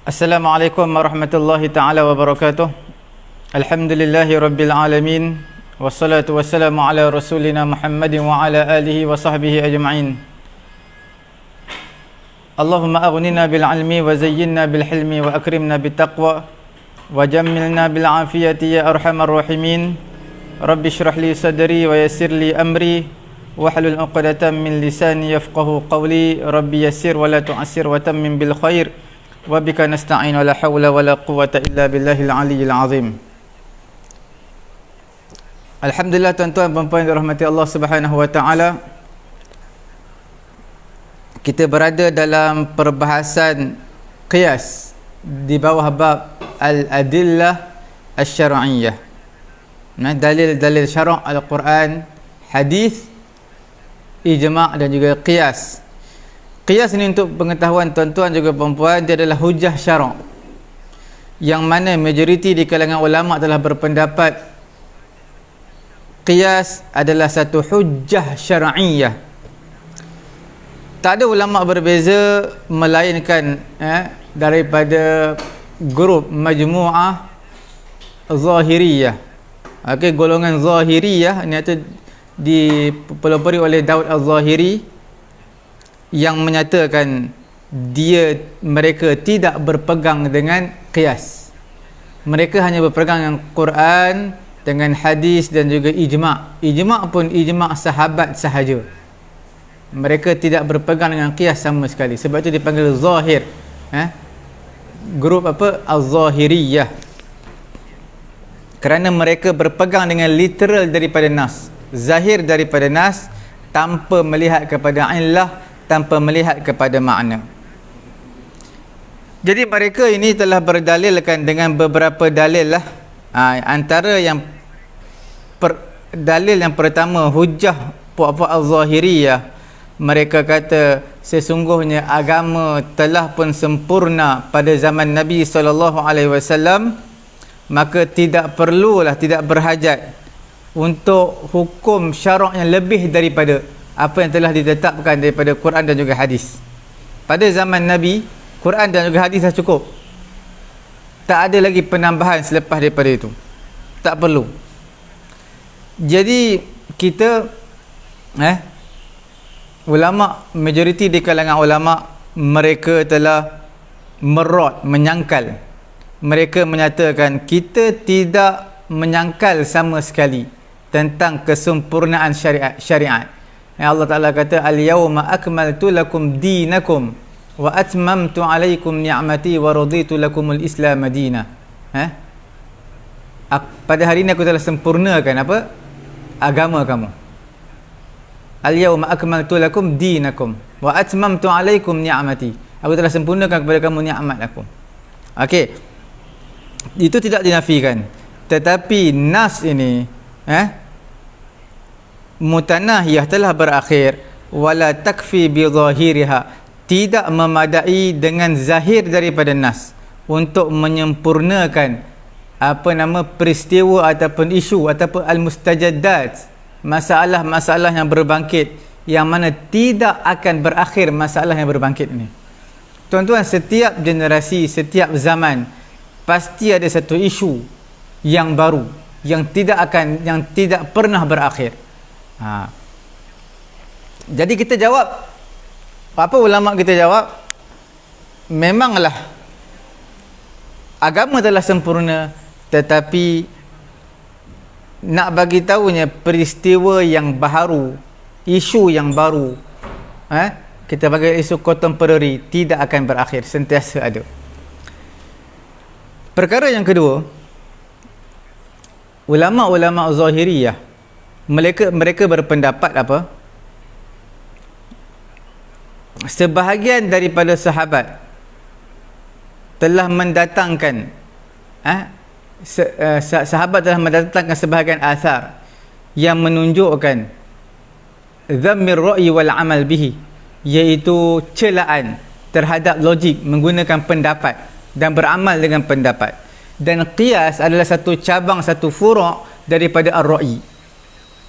Assalamualaikum warahmatullahi taala wabarakatuh. Alhamdulillahi rabbil alamin. Wassalatu wassalamu ala rasulina Muhammadin wa ala alihi wa sahbihi ajma'in. Allahumma aghnina bil ilmi wa zayyinna bil hilmi wa akrimna bit taqwa wa jammilna bil afiyati ya arhamar rahimin. Rabbi shrah li sadri wa yassir li amri wahlul 'uqdatam min lisani yafqahu qawli. Rabbi yassir wa la tu'assir wa tammim bil khair. Wa bika nasta'in wa la hawla wa la quwwata illa billahil aliyyil azim. Alhamdulillah, tuan-tuan dan puan-puan dirahmati Allah Subhanahu wa taala. Kita berada dalam perbahasan qiyas di bawah bab al-adillah asy-syar'iyyah. Dalil-dalil syara' al-Quran, hadis, ijma' dan juga qiyas. Qiyas ini untuk pengetahuan tuan-tuan juga perempuan, dia adalah hujah syara' yang mana majoriti di kalangan ulama telah berpendapat qiyas adalah satu hujah syar'iyyah. Tak ada ulama berbeza melainkan daripada grup majmu'ah zahiriyah. Okey, golongan zahiriyah ni itu dipelopori oleh Daud al-Zahiri yang menyatakan mereka tidak berpegang dengan qiyas. Mereka hanya berpegang dengan Quran, dengan hadis dan juga ijma'. Ijma' pun ijma' sahabat sahaja. Mereka tidak berpegang dengan qiyas sama sekali. Sebab itu dipanggil zahir. Grup apa? Al-Zahiriyah. Kerana mereka berpegang dengan literal daripada nas, zahir daripada nas, tanpa melihat kepada illah, tanpa melihat kepada makna. Jadi mereka ini telah berdalilkan dengan beberapa dalil lah. Antara yang dalil yang pertama, hujah puak-puak al-zahiriyah, mereka kata sesungguhnya agama telah pun sempurna pada zaman Nabi SAW, maka tidak perlulah, tidak berhajat untuk hukum syarak yang lebih daripada apa yang telah ditetapkan daripada Quran dan juga hadis. Pada zaman Nabi, Quran dan juga hadis dah cukup. Tak ada lagi penambahan selepas daripada itu. Tak perlu. Jadi kita ulama, majoriti di kalangan ulama, mereka telah menyangkal. Mereka menyatakan kita tidak menyangkal sama sekali tentang kesempurnaan syariat. Allah Ta'ala kata, al-yawma akmaltu lakum dinakum wa atmamtu alaikum ni'mati wa raditu lakumul islam madina. Pada hari ini aku telah sempurnakan apa? Agama kamu. Al-yawma akmaltu lakum dinakum wa atmamtu alaikum ni'mati. Aku telah sempurnakan kepada kamu nikmat aku. Okey. Itu tidak dinafikan. Tetapi nas ini mutanahiyah telah berakhir, wala takfi bi zahiriha, tidak memadai dengan zahir daripada nas untuk menyempurnakan peristiwa ataupun isu ataupun al-mustajaddat, masalah-masalah yang berbangkit, yang mana tidak akan berakhir masalah yang berbangkit ini. Tuan-tuan, setiap generasi, setiap zaman pasti ada satu isu yang baru yang tidak pernah berakhir. Jadi kita jawab, apa ulama kita jawab? Memanglah agama telah sempurna, tetapi nak bagi tahunya peristiwa yang baru, isu yang baru, kita bagi isu contemporary, tidak akan berakhir, sentiasa ada. Perkara yang kedua, ulama-ulama zahiriyah, mereka berpendapat apa? Sebahagian daripada sahabat telah mendatangkan sahabat telah mendatangkan sebahagian athar yang menunjukkan dhammir ra'yi wal amal bihi, iaitu celaan terhadap logik menggunakan pendapat dan beramal dengan pendapat. Dan qiyas adalah satu cabang, satu furu' daripada ar-ra'yi.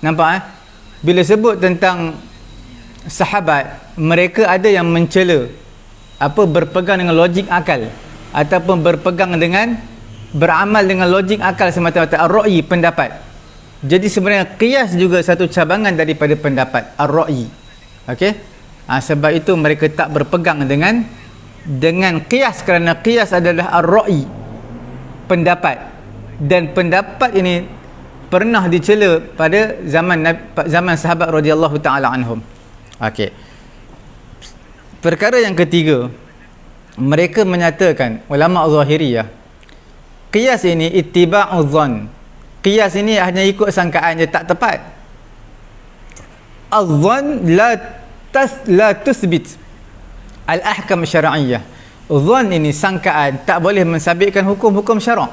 Nampak bila sebut tentang sahabat, mereka ada yang mencela berpegang dengan logik akal. ataupun berpegang dengan, beramal dengan logik akal semata-mata. Ar-ra'yi, pendapat. Jadi sebenarnya qiyas juga satu cabangan daripada pendapat, ar-ra'yi. Okey? Sebab itu mereka tak berpegang dengan qiyas, kerana qiyas adalah ar-ra'yi, pendapat. Dan pendapat ini pernah dicela pada zaman sahabat radhiyallahu taala anhum. Okey. Perkara yang ketiga, mereka menyatakan, ulama Zahiriyah, qiyas ini ittiba'u dhann. Qiyas ini hanya ikut sangkaan je, tak tepat. Al-dhann la tuthbit al-ahkam syar'iyyah. Dhann ini sangkaan, tak boleh mensabitkan hukum-hukum syarak.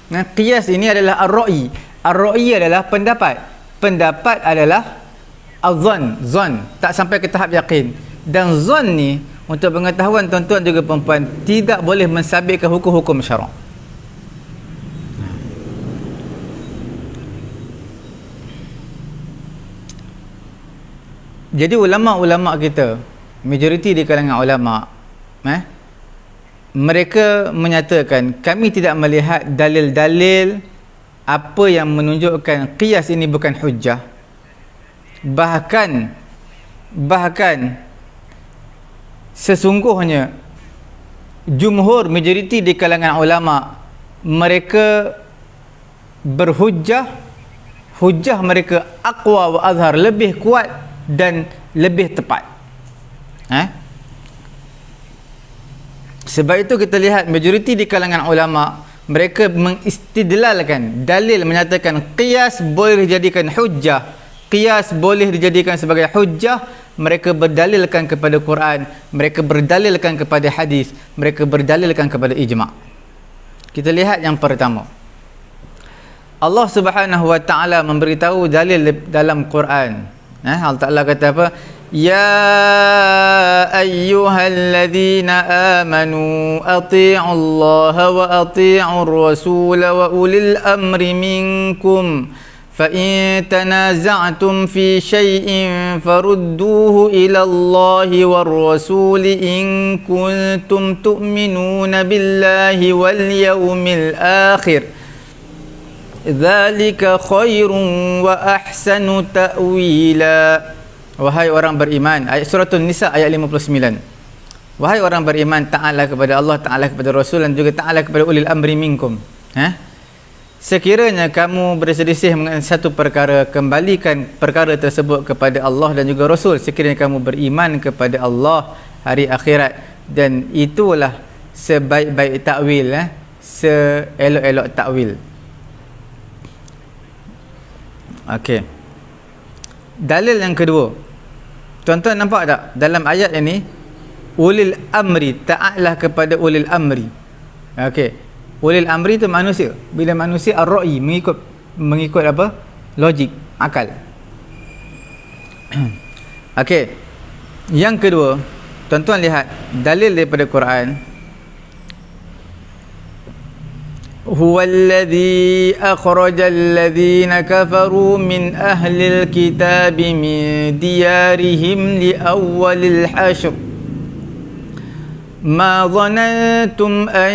Nah, qiyas ini adalah ar-ra'yi. Ar-ra'yi adalah pendapat. Pendapat adalah al-dhann, zon, tak sampai ke tahap yakin. Dan zon ni, untuk pengetahuan tuan-tuan juga perempuan, tidak boleh mensabitkan hukum-hukum syarak. Jadi ulama-ulama kita, majoriti di kalangan ulama, mereka menyatakan, kami tidak melihat dalil-dalil apa yang menunjukkan qiyas ini bukan hujjah. Bahkan sesungguhnya jumhur, majoriti di kalangan ulama, mereka berhujjah, hujjah mereka aqwa wa azhar, lebih kuat dan lebih tepat. Sebab itu kita lihat majoriti di kalangan ulama, mereka mengistidlalkan dalil, menyatakan qiyas boleh dijadikan hujjah, qiyas boleh dijadikan sebagai hujjah. Mereka berdalilkan kepada Quran, mereka berdalilkan kepada hadis, mereka berdalilkan kepada ijma'. Kita lihat yang pertama, Allah Subhanahu wa taala memberitahu dalil dalam Quran. Allah Ta'ala kata apa? Ya ayyuhalladzina amanu ati'u Allah wa ati'u Rasul wa ulil amri minkum fa in tanaza'tum fi shay'in farudduhu ila Allah war Rasul in kuntum tu'minuna billahi wal yawmil akhir dzalika khairun wa ahsanu ta'wila. Wahai orang beriman, ayat suratul Nisa ayat 59. Wahai orang beriman, ta'ala kepada Allah, ta'ala kepada Rasul, dan juga ta'ala kepada ulil amri minkum. Sekiranya kamu berselisih mengenai satu perkara, kembalikan perkara tersebut kepada Allah dan juga Rasul. Sekiranya kamu beriman kepada Allah, hari akhirat, dan itulah sebaik-baik takwil, seelok-elok takwil. Okey. Dalil yang kedua, tuan-tuan nampak tak dalam ayat ini, ulil amri, taatlah kepada ulil amri. Okey, ulil amri itu manusia. Bila manusia ar-ra'yi, mengikut apa? Logik, akal. Okey. Yang kedua, tuan-tuan lihat dalil daripada Quran. هو الذي أخرج الذين كفروا من أهل الكتاب من ديارهم لأول الحشر ما ظننتم أن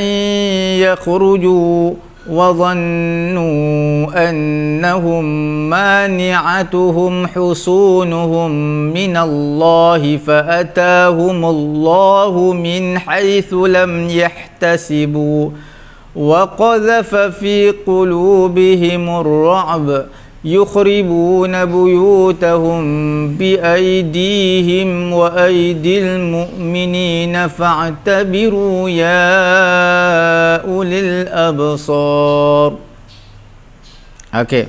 يخرجوا وظنوا أنهم مانعتهم حصونهم من الله فأتاهم الله من حيث لم يحتسبوا وَقَذَفَ فِي قُلُوبِهِمُ الرَّعْبَ يُخْرِبُونَ بُيُوتَهُمْ بِأَيْدِيهِمْ وَأَيْدِي الْمُؤْمِنِينَ فَاعْتَبِرُوا يَا أُولِي الْأَبْصَارِ. Okey.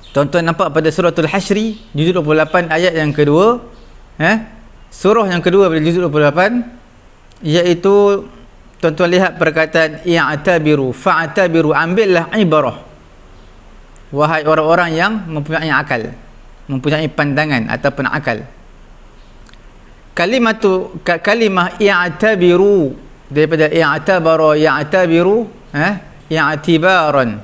Tuan-tuan nampak pada suratul Hasyri juzuk 28 ayat yang kedua, surah yang kedua pada juzuk 28, iaitu tuan-tuan lihat perkataan i'tabiru, fa'tabiru, ambillah ibarah. Wahai orang-orang yang mempunyai akal, mempunyai pandangan ataupun akal. Kalimah i'tabiru daripada i'tabara, ya'tabiru, i'tibaran.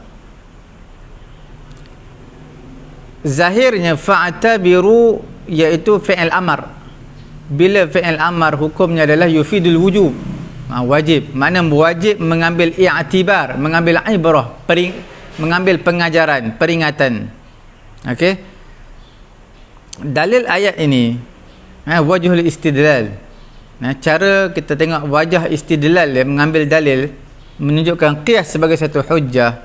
Zahirnya fa'tabiru iaitu fi'il amar. Bila fi'il amar hukumnya adalah yufidul wujub, Wajib. Makna wajib mengambil i'tibar, mengambil ibrah, mengambil pengajaran, peringatan. Okey. Dalil ayat ini, wajhul istidlal. Cara kita tengok wajah istidlal dia mengambil dalil menunjukkan qiyas sebagai satu hujjah.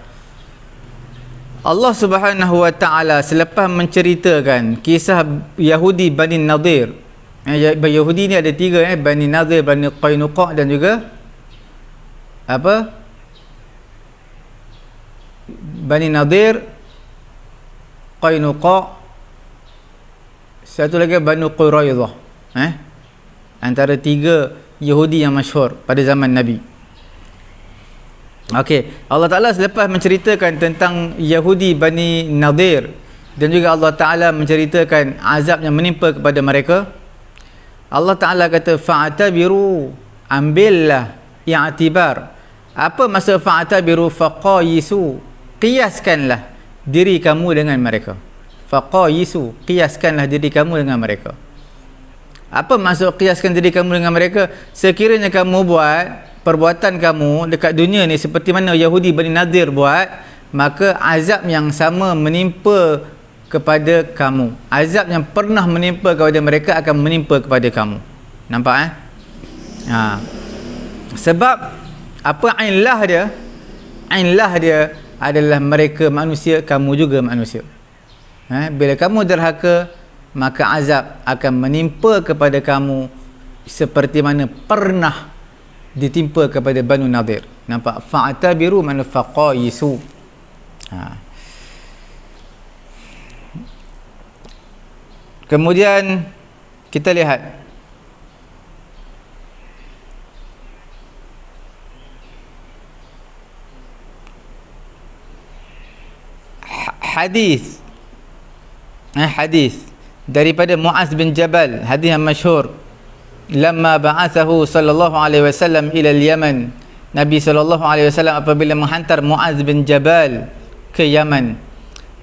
Allah Subhanahu wa taala selepas menceritakan kisah Yahudi Bani Nadir. Yahudi ni ada tiga, Bani Nadir, Bani Qainuqa dan juga apa? Bani Nadir, Qainuqa, satu lagi Bani Quraidah. Antara tiga Yahudi yang masyhur pada zaman Nabi. Okey, Allah Taala selepas menceritakan tentang Yahudi Bani Nadir dan juga Allah Taala menceritakan azab yang menimpa kepada mereka, Allah Taala kata fa'tabiru, ambillah i'tibar. Apa maksud fa'tabiru? Faqayisu, qiyaskanlah diri kamu dengan mereka. Faqayisu, qiyaskanlah diri kamu dengan mereka. Apa maksud qiyaskan diri kamu dengan mereka? Sekiranya kamu buat perbuatan kamu dekat dunia ni seperti mana Yahudi Bani Nadir buat, maka azab yang sama menimpa kepada kamu. Azab yang pernah menimpa kepada mereka akan menimpa kepada kamu. Nampak Sebab apa illah dia? Illah dia adalah mereka manusia, kamu juga manusia. Bila kamu derhaka, maka azab akan menimpa kepada kamu seperti mana pernah ditimpa kepada Banu Nadir. Nampak? Fa'tabiru man faqayisu. Kemudian kita lihat hadis daripada Muaz bin Jabal, hadis yang masyhur. Lamma ba'athahu sallallahu alaihi wasallam ila al-Yaman, Nabi sallallahu alaihi wasallam apabila menghantar Muaz bin Jabal ke Yaman,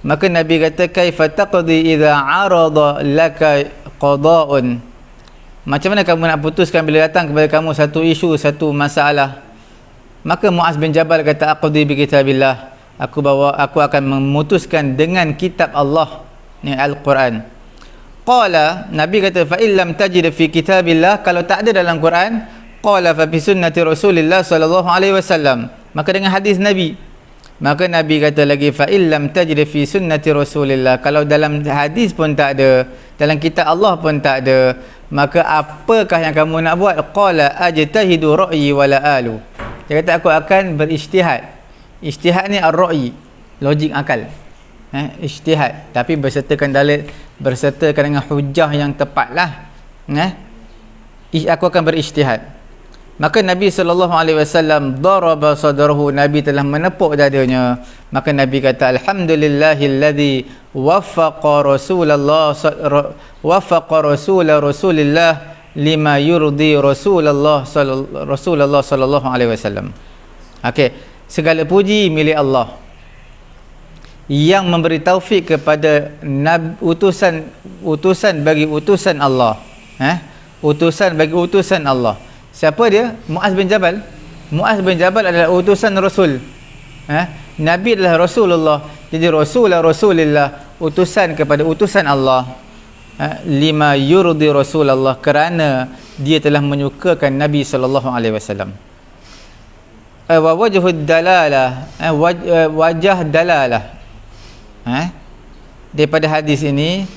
maka Nabi kata kaifa taqdi idza arada laka qada'un, macam mana kamu nak putuskan bila datang kepada kamu satu isu, satu masalah. Maka Muaz bin Jabal kata aqdi bi kitabillah, aku akan memutuskan dengan kitab Allah, ni Al-Quran. Qala, Nabi kata fa illam tajid fi kitabillah, kalau tak ada dalam Quran, qala fa bi sunnati Rasulillah sallallahu alaihi wasallam, maka dengan hadis Nabi. Maka Nabi kata lagi fa illam tajid fi sunnati Rasulillah, kalau dalam hadis pun tak ada, dalam kitab Allah pun tak ada, maka apakah yang kamu nak buat? Qala ajtahidu ra'yi wala alu, dia kata aku akan berijtihad. Ijtihad ni ar-ra'yi, logik akal. Ijtihad tapi bersertakan dalil, bersertakan dengan hujah yang tepatlah. Aku akan berijtihad. Maka Nabi SAW daraba sadrahu, Nabi telah menepuk dadanya. Maka Nabi kata alhamdulillahilladzi waffaqa Rasulullah lima yurdi Rasulullah sallallahu alaihi wasallam. Okey, segala puji milik Allah yang memberi taufik kepada utusan bagi utusan Allah. Utusan bagi utusan Allah. Siapa dia? Muaz bin Jabal. Muaz bin Jabal adalah utusan Rasul. Nabi adalah Rasulullah. Jadi Rasulullah utusan kepada utusan Allah. Lima yurdi Rasulullah, kerana dia telah menyukakan Nabi sallallahu alaihi wasallam. Wa wajhud dalalah, wajah dalalah. Daripada hadis ini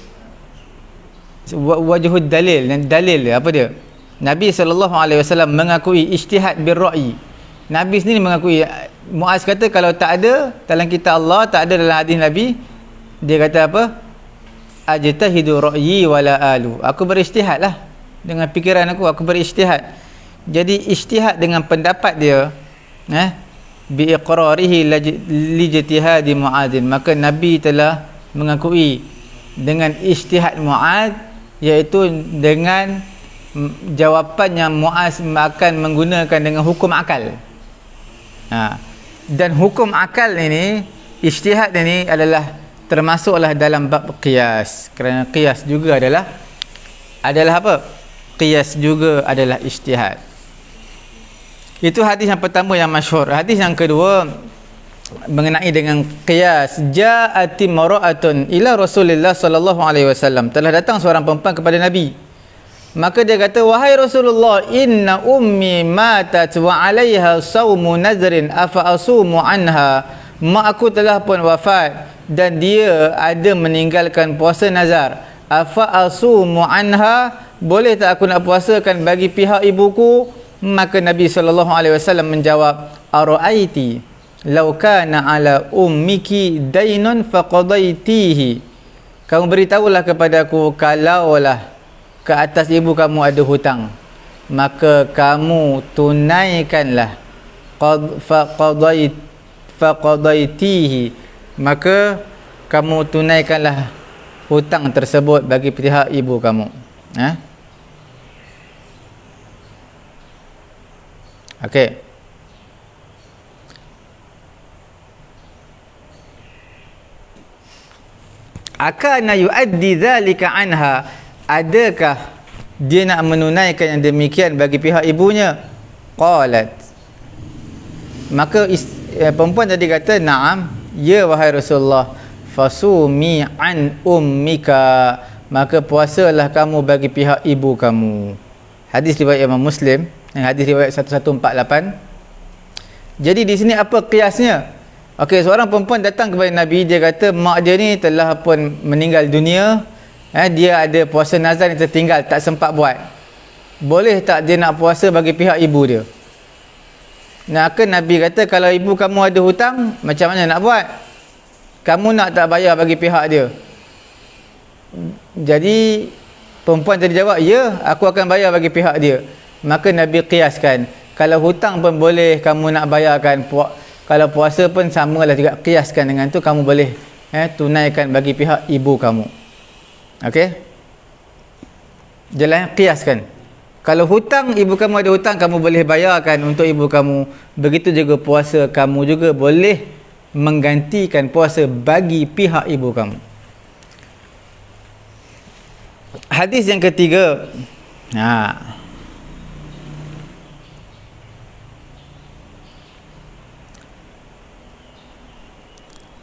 wajhud dalil, dan dalil apa dia? Nabi SAW mengakui ijtihad birra'yi. Nabi sendiri mengakui. Muaz kata kalau tak ada dalam kitab Allah, tak ada dalam hadis Nabi, dia kata apa? Ajtahidu ra'yi wala alu, aku berijtihad lah dengan fikiran aku berijtihad. Jadi ijtihad dengan pendapat dia, bi iqrarihi li ijtihadi Muadzin, maka Nabi telah mengakui dengan ijtihad Muaz, iaitu dengan jawapan yang Muaz akan menggunakan dengan hukum akal. Dan hukum akal ini, ijtihad ini adalah termasuklah dalam bab qiyas, kerana qiyas juga adalah apa? Qiyas juga adalah ijtihad. Itu hadis yang pertama yang masyhur. Hadis yang kedua mengenai dengan qiyas. Ja'ati mar'atun ila Rasulillah sallallahu alaihi wasallam. Telah datang seorang perempuan kepada Nabi. Maka dia kata, wahai Rasulullah, inna ummi matat wa 'alaiha saumu nazrin afa asumu anha. Mak aku telah pun wafat dan dia ada meninggalkan puasa nazar. Afa asumu anha, boleh tak aku nak puasakan bagi pihak ibuku? Maka Nabi SAW menjawab, ara'aiti law kana ala ummiki dainun faqadaitihi. Kamu beritahulah kepadaku, kalaulah ke atas ibu kamu ada hutang, maka kamu tunaikanlah. Faqadaitihi, maka kamu tunaikanlah hutang tersebut bagi pihak ibu kamu. Okey. Akana yuaddi dzalika anha, adakah dia nak menunaikan yang demikian bagi pihak ibunya? Qalat, maka perempuan tadi kata, na'am, ya wahai Rasulullah. Fasumi an ummika, maka puasalah kamu bagi pihak ibu kamu. Hadis riwayat Imam Muslim, hadis riwayat 1148. Jadi di sini apa kiasnya? Okey, seorang perempuan datang kepada Nabi, dia kata mak dia ni telah pun meninggal dunia, dia ada puasa nazar yang tertinggal, tak sempat buat. Boleh tak dia nak puasa bagi pihak ibu dia? Maka Nabi kata, kalau ibu kamu ada hutang, macam mana nak buat? Kamu nak tak bayar bagi pihak dia? Jadi perempuan tadi jawab, ya, aku akan bayar bagi pihak dia. Maka Nabi kiaskan, kalau hutang pun boleh kamu nak bayarkan, kalau puasa pun samalah juga, kiaskan dengan tu, kamu boleh tunaikan bagi pihak ibu kamu. Okey, jalan kiaskan. Kalau hutang, ibu kamu ada hutang, kamu boleh bayarkan untuk ibu kamu. Begitu juga puasa, kamu juga boleh menggantikan puasa bagi pihak ibu kamu. Hadis yang ketiga,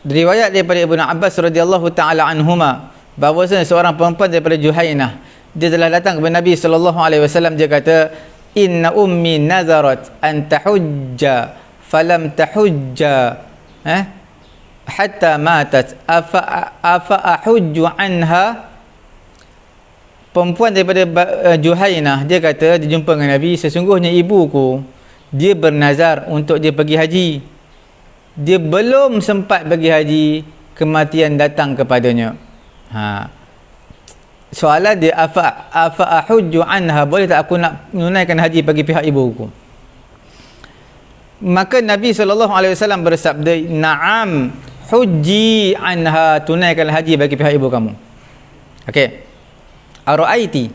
riwayat daripada Ibnu Abbas radhiyallahu taala anhuma, bahawasanya seorang perempuan daripada Juhainah, dia telah datang kepada Nabi sallallahu alaihi wasallam. Dia kata, inna ummi nazarat an tahujja falam tahujja hatta matat afa ahujju anha. Perempuan daripada Juhainah, dia kata, dia jumpa dengan Nabi, sesungguhnya ibuku, dia bernazar untuk dia pergi haji. Dia belum sempat pergi haji, kematian datang kepadanya. Soalan dia, afa ahujju anha, boleh tak aku nak menunaikan haji bagi pihak ibuku? Maka Nabi SAW bersabda, na'am, hujji anha, tunaikan haji bagi pihak ibu kamu. Okey. Ara'aiti,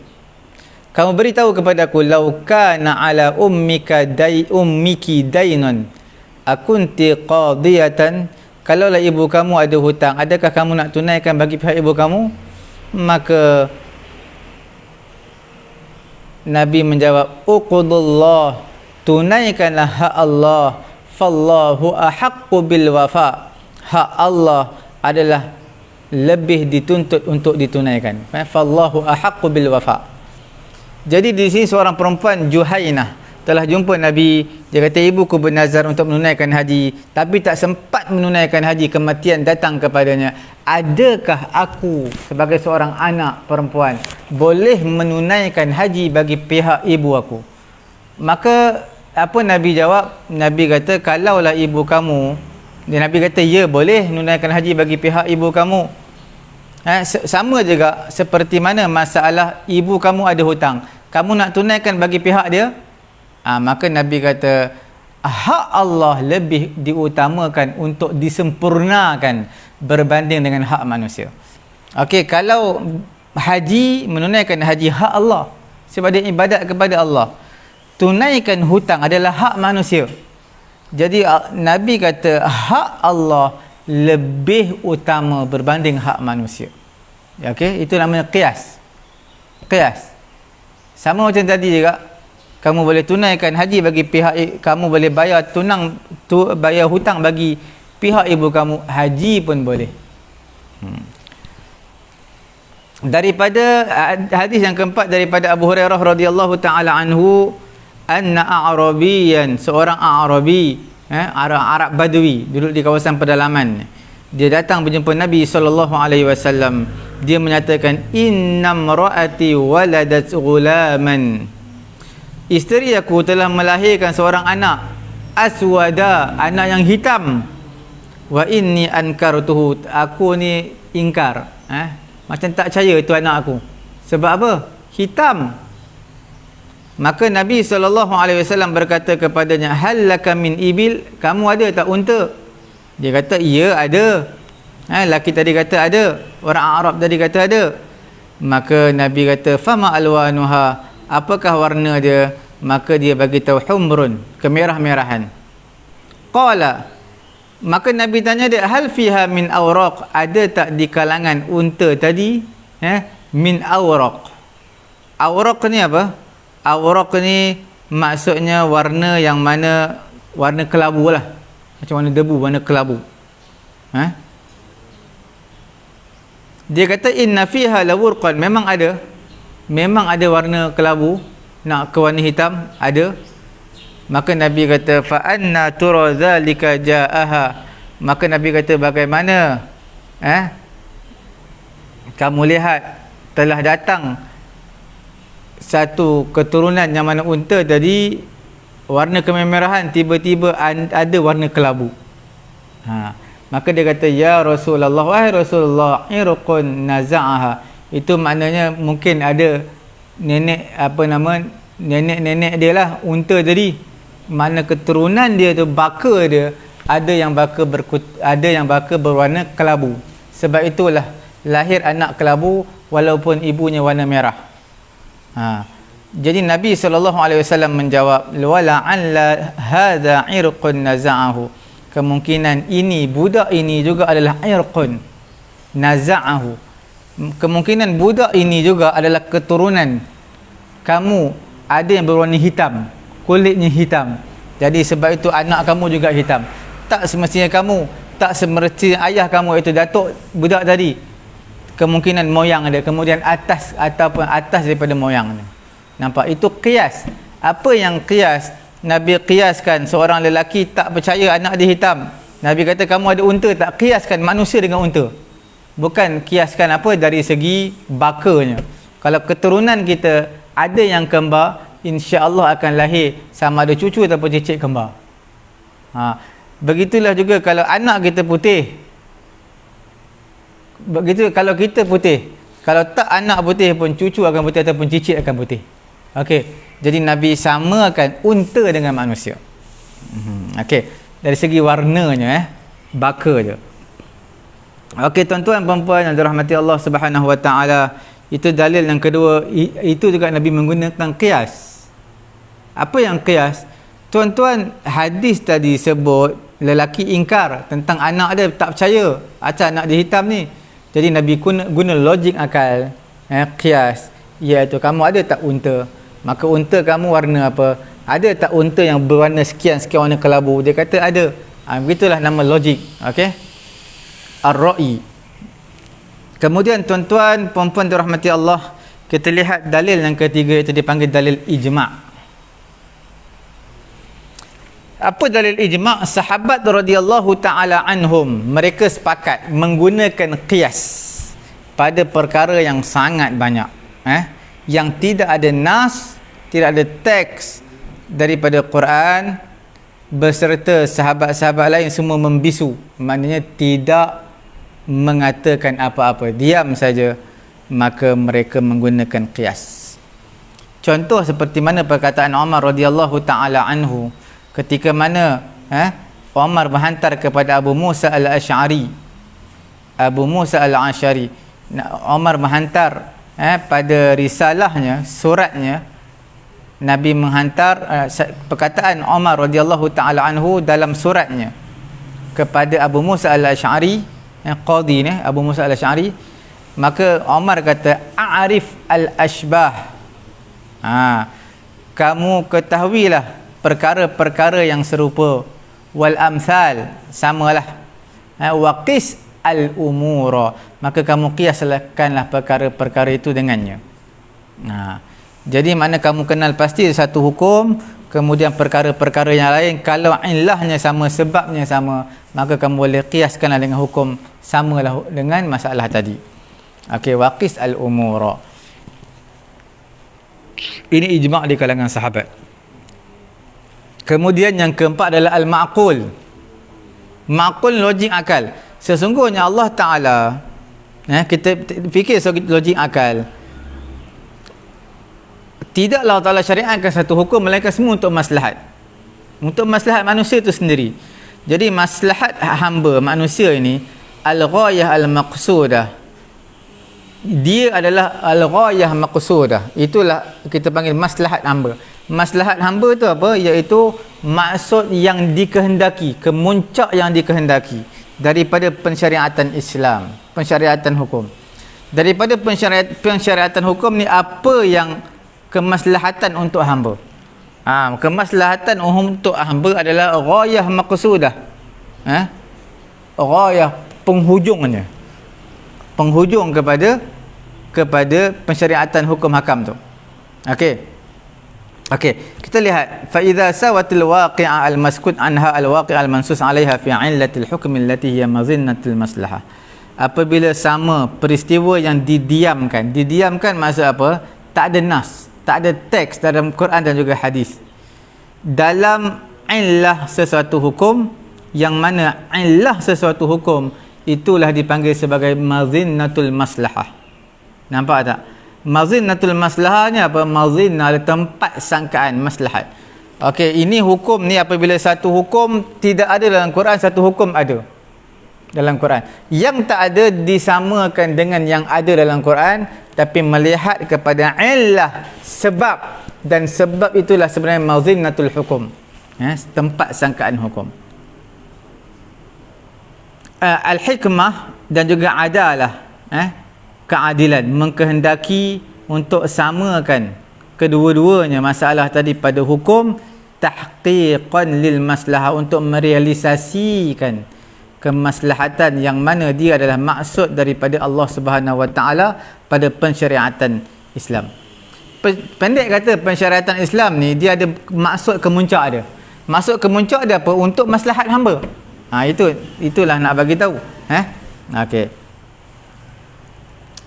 kamu beritahu kepadaku, lau kana ala ummiki dainun akunti qadiyatan, kalaulah ibu kamu ada hutang, adakah kamu nak tunaikan bagi pihak ibu kamu? Maka Nabi menjawab, uqudullah, tunaikanlah hak Allah, fallahu ahaqqu bil wafa, hak Allah adalah lebih dituntut untuk ditunaikan. Fallahu ahaqqu bil wafa. Jadi di sini seorang perempuan Juhainah telah jumpa Nabi. Dia kata, ibuku bernazar untuk menunaikan haji, tapi tak sempat menunaikan haji, kematian datang kepadanya. Adakah aku sebagai seorang anak perempuan boleh menunaikan haji bagi pihak ibu aku? Maka apa Nabi jawab? Nabi kata, kalaulah ibu kamu, Nabi kata, ya, boleh menunaikan haji bagi pihak ibu kamu. Sama juga seperti mana masalah ibu kamu ada hutang, kamu nak tunaikan bagi pihak dia. Maka Nabi kata, hak Allah lebih diutamakan untuk disempurnakan berbanding dengan hak manusia. Okey, kalau haji, menunaikan haji hak Allah, sebab dia ibadat kepada Allah. Tunaikan hutang adalah hak manusia. Jadi Nabi kata hak Allah lebih utama berbanding hak manusia. Okey, itu namanya qiyas. Qiyas. Sama macam tadi juga, kamu boleh tunaikan haji bagi pihak kamu, boleh bayar bayar hutang bagi pihak ibu kamu, haji pun boleh. Daripada hadis yang keempat daripada Abu Hurairah radhiyallahu taala anhu, anna a'rabiyan, seorang A'rabi, Arab Badui duduk di kawasan pedalaman, dia datang berjumpa Nabi SAW. Dia menyatakan, inna mraati waladat ghulaman, isteri aku telah melahirkan seorang anak, aswada, anak yang hitam, wa inni ankartuhu, aku ni ingkar, macam tak percaya itu anak aku. Sebab apa? Hitam. Maka Nabi SAW berkata kepadanya, hal laka min ibil, kamu ada tak unta? Dia kata, ya ada. Laki tadi kata ada, orang Arab tadi kata ada. Maka Nabi kata, fama alwanuha, apakah warna dia? Maka dia bagi tahu, humrun, kemerah-merahan. Qala, maka Nabi tanya dia, hal fiha min awraq, ada tak di kalangan unta tadi min awraq? Awraq ni apa? Awraq ni maksudnya warna yang mana, warna kelabu lah, macam warna debu, warna kelabu. Dia kata, inna fiha lawurqan, memang ada warna kelabu, nak ke warna hitam, ada. Maka Nabi kata, fa anna tura zalika ja'aha, maka Nabi kata, bagaimana kamu lihat telah datang satu keturunan yang mana unta tadi warna kemerahan, tiba-tiba ada warna kelabu. Maka dia kata, ya Rasulullah, wahai Rasulullah, irqun naza'aha, itu maknanya mungkin ada nenek dia lah unta tadi, mana keturunan dia tu, baka dia ada yang baka berwarna kelabu. Sebab itulah lahir anak kelabu walaupun ibunya warna merah. Jadi Nabi SAW menjawab, wala alla hadza irqun naza'ahu, kemungkinan ini, budak ini juga adalah irqun naza'ahu, kemungkinan budak ini juga adalah keturunan kamu, ada yang berwarna hitam, kulitnya hitam. Jadi sebab itu anak kamu juga hitam. Tak semestinya kamu, tak semestinya ayah kamu itu datuk budak tadi, kemungkinan moyang dia, kemudian atas ataupun atas daripada moyang dia. Nampak? Itu qiyas. Apa yang qiyas? Nabi qiyaskan seorang lelaki tak percaya anak dia hitam. Nabi kata, kamu ada unta tak? Qiyaskan manusia dengan unta. Bukan qiyaskan apa dari segi bakanya. Kalau keturunan kita ada yang kembar, insya-Allah akan lahir sama ada cucu ataupun cicit kembar. Begitulah juga kalau anak kita putih. Begitu kalau kita putih. Kalau tak anak putih pun cucu akan putih ataupun cicit akan putih. Okey. Jadi Nabi samakan unta dengan manusia. Okey. Dari segi warnanya baka je. Okey, tuan-tuan puan-puan yang dirahmati Allah Subhanahu Wa Taala, itu dalil yang kedua. Itu juga Nabi menggunakan qiyas. Apa yang qiyas? Tuan-tuan, hadis tadi sebut lelaki ingkar tentang anak dia, tak percaya acah anak dia hitam ni. Jadi Nabi guna logik akal, qiyas, iaitu kamu ada tak unta? Maka unta kamu warna apa? Ada tak unta yang berwarna sekian warna kelabu? Dia kata ada. Begitulah nama logik. Okey, ar-ra'i. Kemudian tuan-tuan puan-puan dirahmati Allah, kita lihat dalil yang ketiga, itu dipanggil dalil ijma'. Apa dalil ijma'? Sahabat radhiyallahu taala anhum, mereka sepakat menggunakan qiyas pada perkara yang sangat banyak, yang tidak ada nas, tidak ada teks daripada Quran, beserta sahabat-sahabat lain semua membisu, maknanya tidak mengatakan apa-apa, diam saja. Maka mereka menggunakan qiyas. Contoh seperti mana perkataan Umar radhiyallahu taala anhu ketika mana Umar menghantar kepada Abu Musa al-Asy'ari. Umar menghantar pada risalahnya, suratnya, Nabi menghantar perkataan Umar radhiyallahu taala anhu dalam suratnya kepada Abu Musa al-Asy'ari, qadi ni Abu Musa al-Asy'ari. Maka Umar kata, a'rif al-ashbah, kamu ketahuilah perkara-perkara yang serupa. Wal amsal, samalah. Waqis al umura, maka kamu kiaskanlah perkara-perkara itu dengannya. Jadi mana kamu kenal pasti satu hukum, kemudian perkara-perkara yang lain, kalau illahnya sama, sebabnya sama, maka kamu boleh kiaskanlah dengan hukum samalah dengan masalah tadi. Okey, waqis al umura. Ini ijma' di kalangan sahabat. Kemudian yang keempat adalah al-ma'qul. Ma'qul, logik akal. Sesungguhnya Allah Ta'ala, kita fikir logik akal, tidaklah Allah Ta'ala syariatkan satu hukum melainkan semua untuk maslahat. Untuk maslahat manusia itu sendiri. Jadi maslahat hamba manusia ini, al-ghayah al-maqsudah, dia adalah al-ghayah maqsudah. Itulah kita panggil maslahat hamba. Maslahat hamba itu apa? Iaitu maksud yang dikehendaki, kemuncak yang dikehendaki daripada pensyariatan Islam, pensyariatan hukum. Daripada pensyariatan hukum ni, apa yang kemaslahatan untuk hamba? Kemaslahatan untuk hamba adalah ghayah maqsudah. Ghayah, penghujungnya. Penghujung kepada pensyariatan hukum hakam tu. Okey, kita lihat fa idza sawatil waqi'a al maskut anha al waqi' al mansus 'alaiha fi 'illatil hukm allati hiya mazinnatul maslahah. Apabila sama peristiwa yang didiamkan maksud apa? Tak ada nas, tak ada teks dalam Quran dan juga hadis dalam illah sesuatu hukum, yang mana illah sesuatu hukum itulah dipanggil sebagai mazinnatul maslahah. Nampak tak? Mazinnatul maslahahnya apa? Mazinnah, tempat sangkaan maslahat. Okey, ini hukum ni apabila satu hukum tidak ada dalam Quran, satu hukum ada dalam Quran. Yang tak ada disamakan dengan yang ada dalam Quran, tapi melihat kepada illah, sebab, dan sebab itulah sebenarnya mazinnatul hukum. Tempat sangkaan hukum. Al-hikmah dan juga adalah, keadilan, mengkehendaki untuk samakan kedua-duanya masalah tadi pada hukum, tahqiqan lil maslahah, untuk merealisasikan kemaslahatan yang mana dia adalah maksud daripada Allah Subhanahu Wa Taala pada pensyariatan Islam. Pendek kata, pensyariatan Islam ni dia ada maksud kemuncak dia. Maksud kemuncak dia apa? Untuk maslahat hamba. Itulah nak bagi tahu. Okey.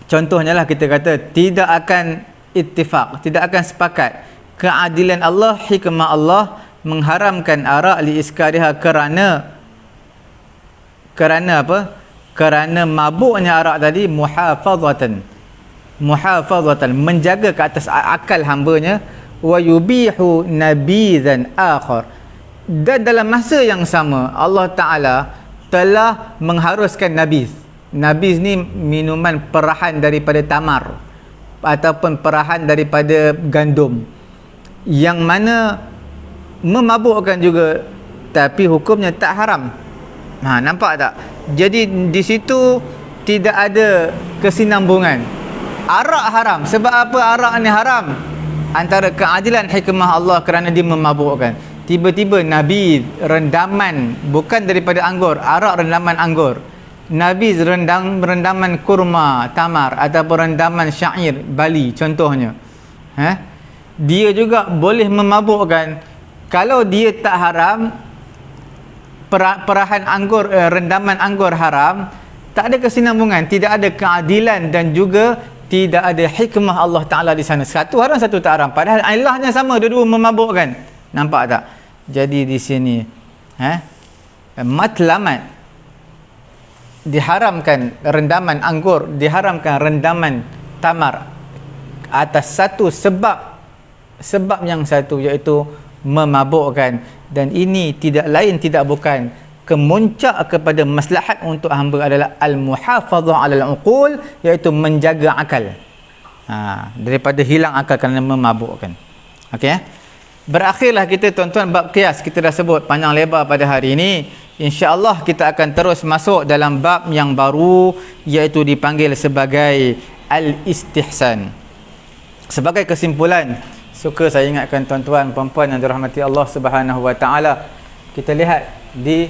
Contohnya lah kita kata tidak akan ittifaq, tidak akan sepakat keadilan Allah, hikmah Allah mengharamkan arak li iskariha kerana apa? Kerana mabuknya arak tadi muhafazatan, menjaga ke atas akal hambanya, wa yubihu nabizan akhar, dan dalam masa yang sama Allah Ta'ala telah mengharuskan nabiz. Nabiz ni minuman perahan daripada tamar ataupun perahan daripada gandum, yang mana memabukkan juga tapi hukumnya tak haram. Nampak tak? Jadi di situ tidak ada kesinambungan. Arak haram. Sebab apa arak ni haram? Antara keadilan hikmah Allah kerana dia memabukkan. Tiba-tiba Nabi rendaman bukan daripada anggur, arak rendaman anggur. Nabi rendaman kurma, tamar, ataupun rendaman syair, bali contohnya. Dia juga boleh memabukkan. Kalau dia tak haram, perahan anggur, rendaman anggur haram, tak ada kesinambungan, tidak ada keadilan dan juga tidak ada hikmah Allah Ta'ala di sana. Satu haram, satu tak haram. Padahal ilahnya sama, dua-dua memabukkan. Nampak tak? Jadi di sini matlamat, diharamkan rendaman anggur, diharamkan rendaman tamar atas satu sebab yang satu, iaitu memabukkan. Dan ini tidak lain tidak bukan kemuncak kepada maslahat untuk hamba adalah al-muhafazah 'alal uqul, iaitu menjaga akal daripada hilang akal kerana memabukkan. Okey, berakhirlah kita tuan-tuan bab qiyas. Kita dah sebut panjang lebar pada hari ini. InsyaAllah kita akan terus masuk dalam bab yang baru, iaitu dipanggil sebagai al-istihsan. Sebagai kesimpulan, suka saya ingatkan tuan-tuan puan-puan yang dirahmati Allah Subhanahu wa taala. Kita lihat di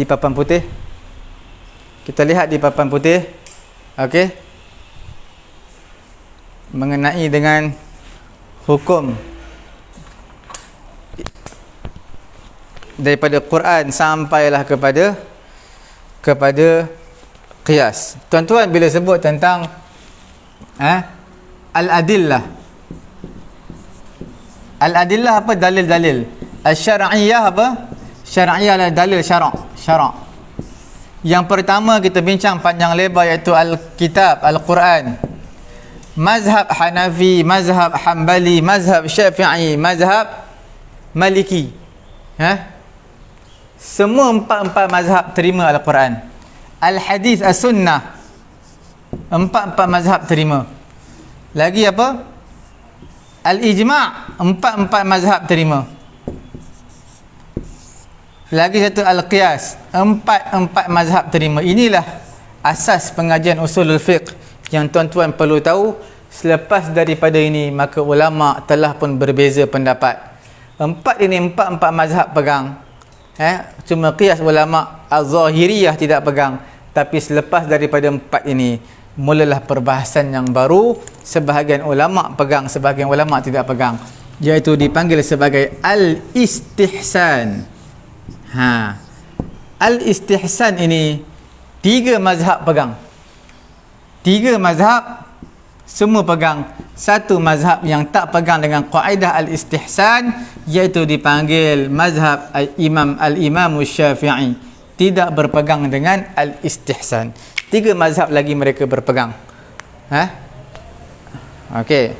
papan putih. Kita lihat di papan putih. Okey. Mengenai dengan hukum daripada Quran sampailah kepada qiyas. Tuan-tuan bila sebut tentang al-adillah. Al-adillah apa? Dalil-dalil. Al-syar'iyah apa? Syar'iyah adalah dalil syarak. Yang pertama kita bincang panjang lebar iaitu al-kitab, al-Quran. Mazhab Hanafi, mazhab Hanbali, mazhab Syafi'i, mazhab Maliki. Semua empat mazhab terima al-Quran. Al-hadis, as-sunnah, empat mazhab terima. Lagi apa? Al-ijma', empat mazhab terima. Lagi satu al-qiyas, empat mazhab terima. Inilah asas pengajian usulul fiqh yang tuan-tuan perlu tahu. Selepas daripada ini maka ulama telah pun berbeza pendapat. Empat mazhab pegang. Cuma qiyas ulama az-zahiriyah tidak pegang. Tapi selepas daripada empat ini mulalah perbahasan yang baru. Sebahagian ulama pegang, sebahagian ulama tidak pegang, iaitu dipanggil sebagai al-istihsan. Al-istihsan ini tiga mazhab pegang. Tiga mazhab semua pegang. Satu mazhab yang tak pegang dengan kaedah al-istihsan, iaitu dipanggil mazhab al-imam Syafi'i, tidak berpegang dengan al-istihsan. Tiga mazhab lagi mereka berpegang. Okey.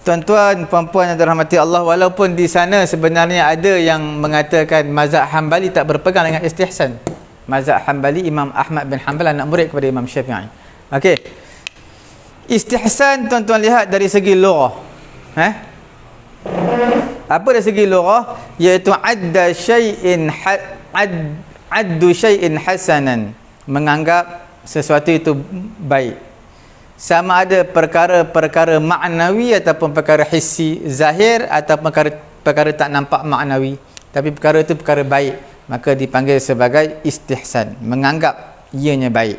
Tuan-tuan, puan-puan yang dirahmati Allah, walaupun di sana sebenarnya ada yang mengatakan mazhab Hanbali tak berpegang dengan istihsan. Mazhab Hanbali, Imam Ahmad bin Hanbal anak murid kepada Imam Syafi'i. Okey. Istihsan tuan-tuan lihat dari segi lughah. Apa dari segi lughah? Iaitu addu syai'in hasanan, menganggap sesuatu itu baik. Sama ada perkara-perkara maknawi ataupun perkara hissi, zahir ataupun perkara tak nampak maknawi, tapi perkara itu perkara baik, maka dipanggil sebagai istihsan, menganggap ianya baik,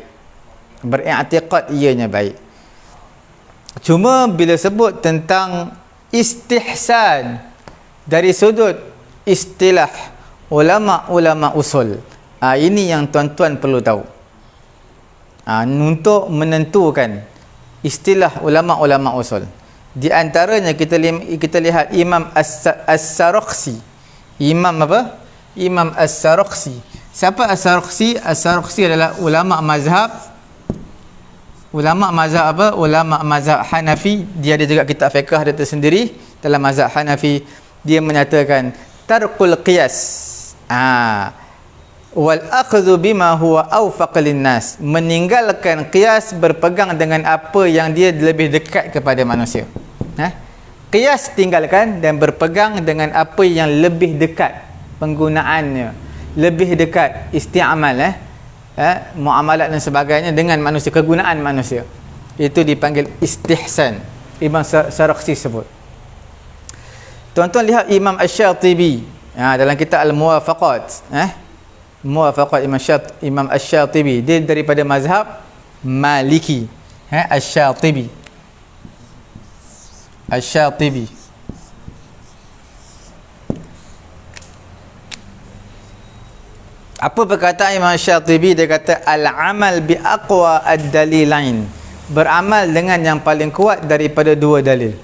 beriktikad ianya baik. Cuma bila sebut tentang istihsan dari sudut istilah ulama-ulama usul, ini yang tuan-tuan perlu tahu. Untuk menentukan istilah ulama-ulama usul. Di antaranya kita lihat Imam As-Sarakhsi. Imam apa? Imam As-Sarakhsi. Siapa As-Sarakhsi? As-Sarakhsi adalah ulama mazhab apa? Ulama mazhab Hanafi. Dia ada juga kitab fiqh dia tersendiri dalam mazhab Hanafi. Dia menyatakan tarkul qiyas. Wal akhdhu bima huwa awfaq linnas, meninggalkan qiyas, berpegang dengan apa yang dia lebih dekat kepada manusia. Qiyas tinggalkan dan berpegang dengan apa yang lebih dekat penggunaannya, lebih dekat isti'amal, muamalat dan sebagainya dengan manusia, kegunaan manusia. Itu dipanggil istihsan. Imam Sarakhsi sebut. Tuan-tuan lihat Imam Asy-Syatibi dalam kitab Al-Muwafaqat, Muwafaqat Imam Asy-Syatibi, dia daripada mazhab Maliki. Asy-Syatibi. Apa perkataan Imam Asy-Syatibi? Dia kata al-amal bi aqwa ad-dalilain, beramal dengan yang paling kuat daripada dua dalil.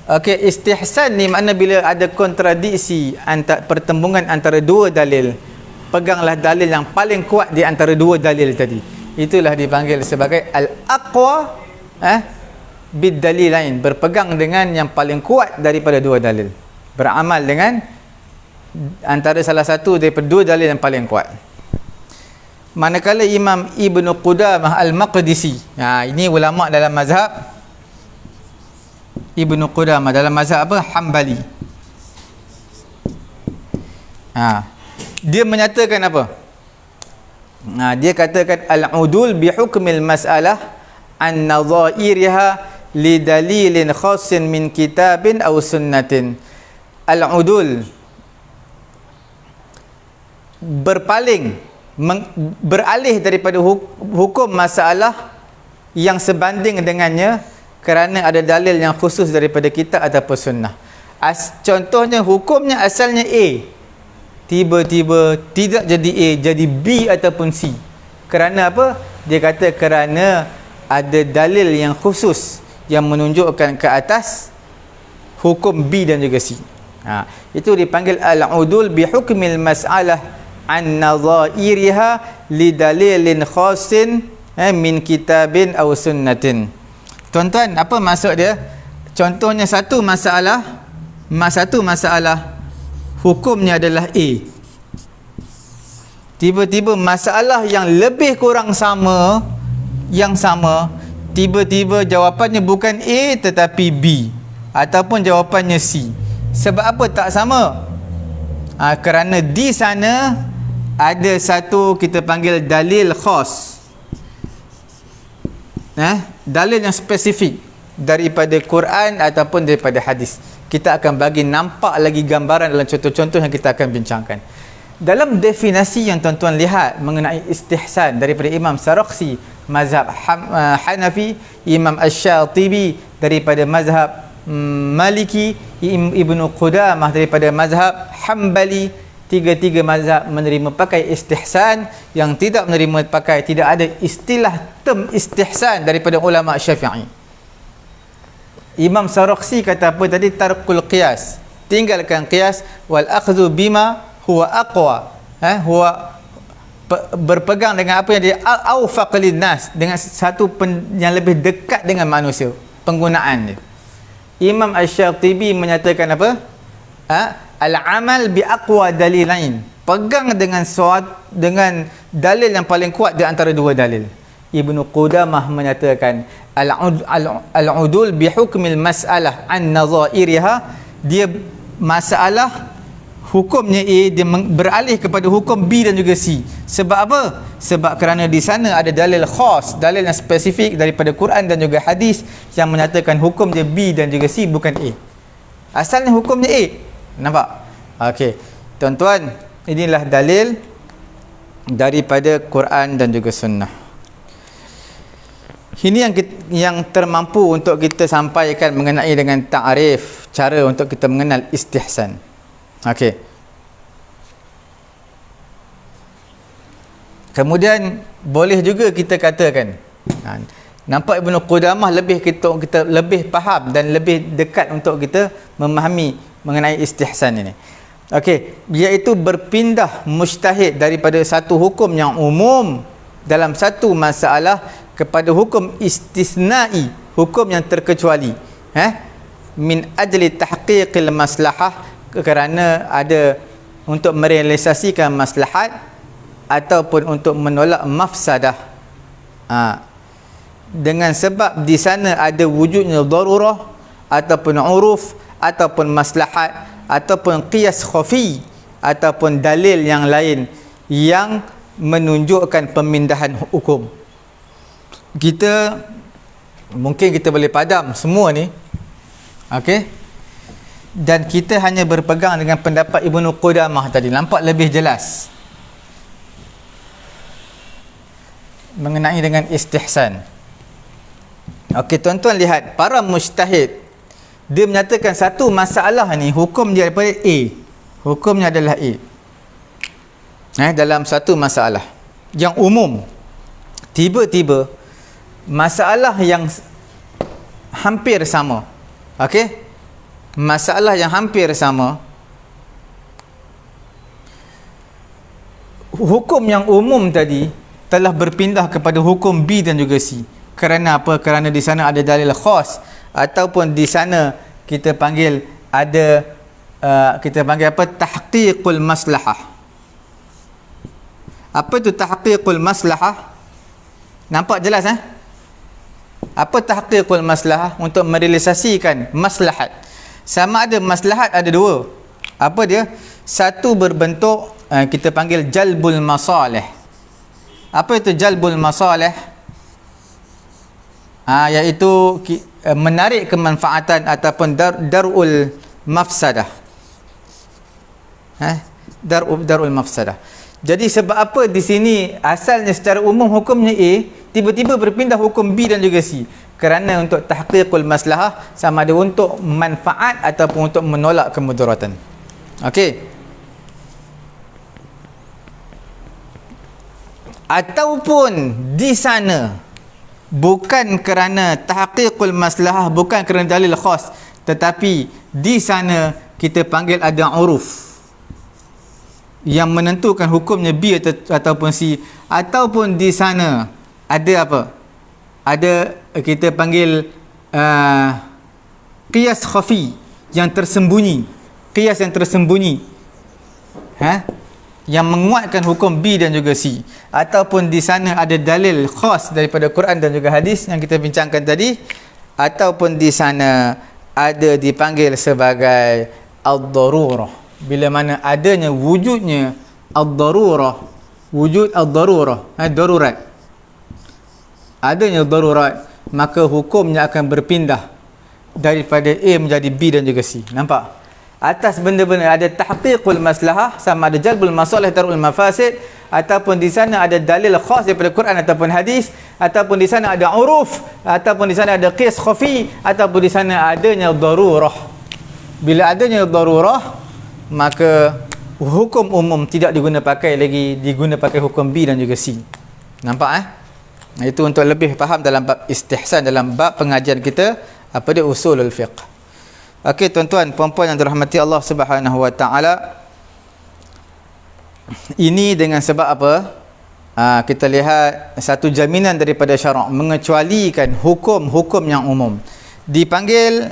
Okey, istihsan ni makna bila ada kontradiksi antara pertembungan antara dua dalil, peganglah dalil yang paling kuat di antara dua dalil tadi. Itulah dipanggil sebagai al-aqwa bid dalilain, berpegang dengan yang paling kuat daripada dua dalil, beramal dengan antara salah satu daripada dua dalil yang paling kuat. Manakala Imam Ibn Qudamah Al-Maqdisi, ini ulama dalam mazhab Ibn Qudamah, dalam mazhab apa? Hanbali. Dia menyatakan apa? Dia katakan al-udul bi hukmil mas'alah an nadhairiha li dalilin khassin min kitabin aw sunnatin. Al-udul, berpaling, beralih daripada hukum masalah yang sebanding dengannya kerana ada dalil yang khusus daripada kitab ataupun sunnah. Contohnya, hukumnya asalnya A, tiba-tiba tidak jadi A, jadi B ataupun C. Kerana apa? Dia kata kerana ada dalil yang khusus yang menunjukkan ke atas hukum B dan juga C. Itu dipanggil al-udul bi hukmil mas'alah an nadhairiha li dalilin khassin min kitabin aw sunnatin. Tuan-tuan, apa maksud dia? Contohnya satu masalah hukumnya adalah A. Tiba-tiba masalah yang lebih kurang sama, tiba-tiba jawapannya bukan A tetapi B ataupun jawapannya C. Sebab apa tak sama? Kerana di sana ada satu kita panggil dalil khas, dalil yang spesifik daripada Quran ataupun daripada hadis. Kita akan bagi nampak lagi gambaran dalam contoh-contoh yang kita akan bincangkan. Dalam definisi yang tuan-tuan lihat mengenai istihsan daripada Imam Sarakhsi mazhab Hanafi, Imam Asy-Syatibi daripada mazhab Maliki, Ibnu Qudamah daripada mazhab Hambali, tiga-tiga mazhab menerima pakai istihsan. Yang tidak menerima pakai, tidak ada istilah term istihsan daripada ulama Syafi'i. Imam Sarakhsi kata apa tadi? Tarkul qiyas, tinggalkan qiyas, wal akhdhu bima huwa aqwa, berpegang dengan apa yang dia awfaq linnas, dengan satu yang lebih dekat dengan manusia penggunaan dia. Imam Asy-Syatibi menyatakan apa? Al-amal bi aqwa dalilain, pegang dengan dengan dalil yang paling kuat di antara dua dalil. Ibnu Qudamah menyatakan al-udul bi hukmil mas'alah an nadhairiha, dia masalah hukumnya A, dia beralih kepada hukum B dan juga C. Sebab apa? Sebab kerana di sana ada dalil khas, dalil yang spesifik daripada Quran dan juga hadis yang menyatakan hukum dia B dan juga C, bukan A. Asalnya hukumnya A. Nampak? Okey. Tuan-tuan, inilah dalil daripada Quran dan juga sunnah. Ini yang termampu untuk kita sampaikan mengenai dengan ta'rif, cara untuk kita mengenal istihsan. Okey. Kemudian boleh juga kita katakan, nampak Ibnu Qudamah kita lebih faham dan lebih dekat untuk kita memahami mengenai istihsan ini. Okey, iaitu berpindah mujtahid daripada satu hukum yang umum dalam satu masalah kepada hukum istisnai, hukum yang terkecuali, min ajli tahqiqil maslahah, kerana ada untuk merealisasikan maslahat ataupun untuk menolak mafsadah. Dengan sebab di sana ada wujudnya darurah ataupun uruf ataupun maslahat ataupun qiyas khafi ataupun dalil yang lain yang menunjukkan pemindahan hukum. Mungkin kita boleh padam semua ni, okey, dan kita hanya berpegang dengan pendapat Ibnu Qudamah tadi, nampak lebih jelas mengenai dengan istihsan. Okey, tuan-tuan lihat, para mujtahid dia menyatakan satu masalah ni hukum dia daripada A, hukumnya adalah A, dalam satu masalah yang umum. Tiba-tiba masalah yang hampir sama, okey, masalah yang hampir sama, hukum yang umum tadi telah berpindah kepada hukum B dan juga C. Kerana apa? Kerana di sana ada dalil khas, ataupun di sana kita panggil ada apa? Tahqiqul maslahah. Apa itu tahqiqul maslahah? Nampak jelas Apa tahqiqul maslahah? Untuk merealisasikan maslahat. Sama ada maslahat ada dua. Apa dia? Satu berbentuk kita panggil jalbul masalih. Apa itu jalbul masalih? Iaitu menarik kemanfaatan ataupun darul mafsadah. Darul mafsadah. Jadi sebab apa di sini asalnya secara umum hukumnya A, tiba-tiba berpindah hukum B dan juga C? Kerana untuk tahqiqul maslahah, sama ada untuk manfaat ataupun untuk menolak kemudaratan. Okey. Ataupun di sana bukan kerana tahqiqul maslahah, bukan kerana dalil khas, tetapi di sana kita panggil ada uruf yang menentukan hukumnya B ataupun C, ataupun di sana ada apa? Ada kita panggil qiyas khafi, yang tersembunyi, qiyas yang tersembunyi, yang menguatkan hukum B dan juga C, ataupun di sana ada dalil khas daripada Quran dan juga hadis yang kita bincangkan tadi, ataupun di sana ada dipanggil sebagai ad-darurah, bila mana adanya wujudnya ad-darurah, wujud ad-darurah, darurat, adanya darurat, maka hukumnya akan berpindah daripada A menjadi B dan juga C. Nampak? Atas benda-benda ada tahqiqul maslahah, sama ada jalbul masalih darul mafasid, ataupun di sana ada dalil khas daripada Quran ataupun hadis, ataupun di sana ada uruf, ataupun di sana ada qiyas khafi, ataupun di sana adanya darurah. Bila adanya darurah, maka hukum umum tidak diguna pakai lagi, diguna pakai hukum B dan juga C. Nampak Itu untuk lebih faham dalam bab istihsan, dalam bab pengajian kita apa dia usulul fiqh. Okey tuan-tuan puan-puan yang dirahmati Allah Subhanahu wa taala, ini dengan sebab apa? Kita lihat satu jaminan daripada syarak mengecualikan hukum-hukum yang umum. Dipanggil,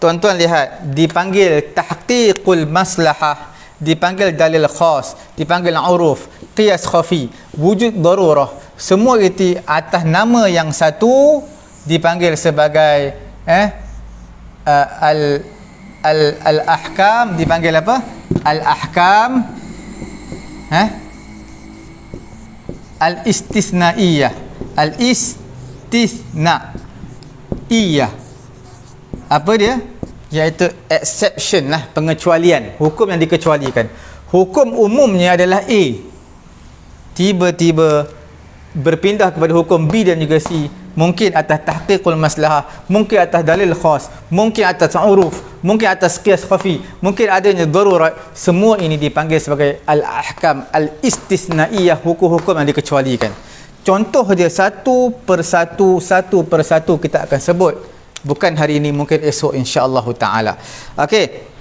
tuan-tuan lihat, dipanggil tahqiqul maslahah, dipanggil dalil khas, dipanggil uruf, qiyas khafi, wujud darurah. Semua itu atas nama yang satu dipanggil sebagai al-ahkam, dipanggil apa? Al-ahkam al-istisnaiyah. Al-istisnaiyah. Apa dia? Iaitu exception lah, pengecualian, hukum yang dikecualikan. Hukum umumnya adalah A, tiba-tiba berpindah kepada hukum B dan juga C, mungkin atas tahqiqul maslahah, mungkin atas dalil khas, mungkin atas uruf, mungkin atas qiyas khafi, mungkin adanya darurat. Semua ini dipanggil sebagai al-ahkam al-istisnaiyah, hukum-hukum yang dikecualikan. Contoh dia satu persatu kita akan sebut. Bukan hari ini, mungkin esok insya-Allah taala. Okey.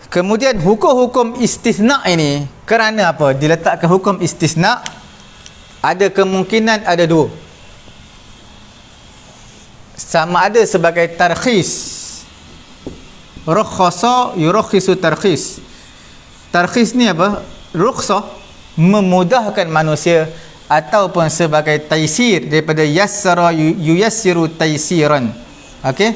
Kemudian hukum-hukum istisna ini, kerana apa diletakkan hukum istisna? Ada kemungkinan ada dua. Sama ada sebagai tarkhis. Rukhsa yurakhisu tarkhis. Tarkhis ni apa? Rukhsah, memudahkan manusia, ataupun sebagai taisir, daripada yassara yuyassiru taisiran. Okey?